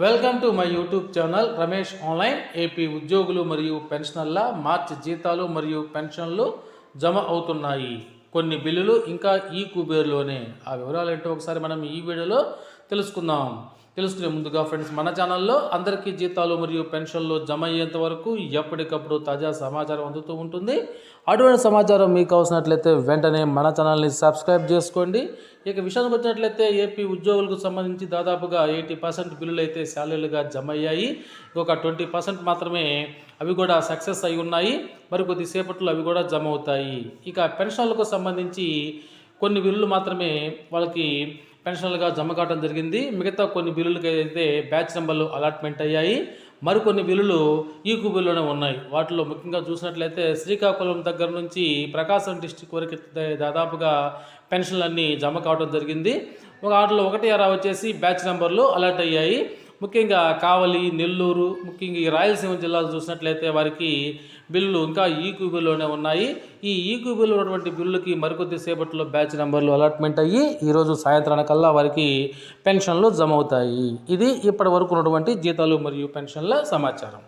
Welcome to my YouTube channel Ramesh online. AP ఉద్యోగులు మరియు పెన్షనర్ల మార్చి జీతాలు మరియు పెన్షన్లు జమ అవుతున్నాయి. కొన్ని బిల్లులు ఇంకా ఈ కుబేర్లోనే. ఆ వివరాలు ఏంటో ఒకసారి మనం ఈ వీడియోలో తెలుసుకునే ముందుగా ఫ్రెండ్స్, మన ఛానల్లో అందరికీ జీతాలు మరియు పెన్షన్లు జమ అయ్యేంత వరకు ఎప్పటికప్పుడు తాజా సమాచారం అందుతూ ఉంటుంది. అటువంటి సమాచారం మీకు అవసరమైనట్లయితే వెంటనే మన ఛానల్ని సబ్స్క్రైబ్ చేసుకోండి. ఇక విషయానికి వచ్చినట్లయితే ఏపీ ఉద్యోగులకు సంబంధించి దాదాపుగా 80% బిల్లులు అయితే శాలరీలుగా జమ అయ్యాయి. ఒక 20% మాత్రమే అవి కూడా సక్సెస్ అయి ఉన్నాయి. మరి కొద్దిసేపట్లో అవి కూడా జమ అవుతాయి. ఇక పెన్షన్లకు సంబంధించి కొన్ని బిల్లులు మాత్రమే వాళ్ళకి పెన్షన్లుగా జమ కావడం జరిగింది. మిగతా కొన్ని బిల్లులకి అయితే బ్యాచ్ నెంబర్లు అలాట్మెంట్ అయ్యాయి. మరికొన్ని బిల్లులు ఈ కుబుల్లోనే ఉన్నాయి. వాటిలో ముఖ్యంగా చూసినట్లయితే శ్రీకాకుళం దగ్గర నుంచి ప్రకాశం డిస్టిక్ వరకు దాదాపుగా పెన్షన్లన్నీ జమ కావడం జరిగింది. వాటిలో 1/6 వచ్చేసి బ్యాచ్ నెంబర్లు అలర్ట్ అయ్యాయి. ముఖ్యంగా కావలి, నెల్లూరు, ముఖ్యంగా ఈ రాయలసీమ జిల్లాలు చూసినట్లయితే వారికి బిల్లులు ఇంకా ఈ క్యూబీలోనే ఉన్నాయి. ఈ క్యూబీలో ఉన్నటువంటి బిల్లులకి మరికొద్ది సేపట్లో బ్యాచ్ నెంబర్లు అలాట్మెంట్ అయ్యి ఈరోజు సాయంత్రానికల్లా వారికి పెన్షన్లు జమ అవుతాయి. ఇది ఇప్పటి వరకు ఉన్నటువంటి జీతాలు మరియు పెన్షన్ల సమాచారం.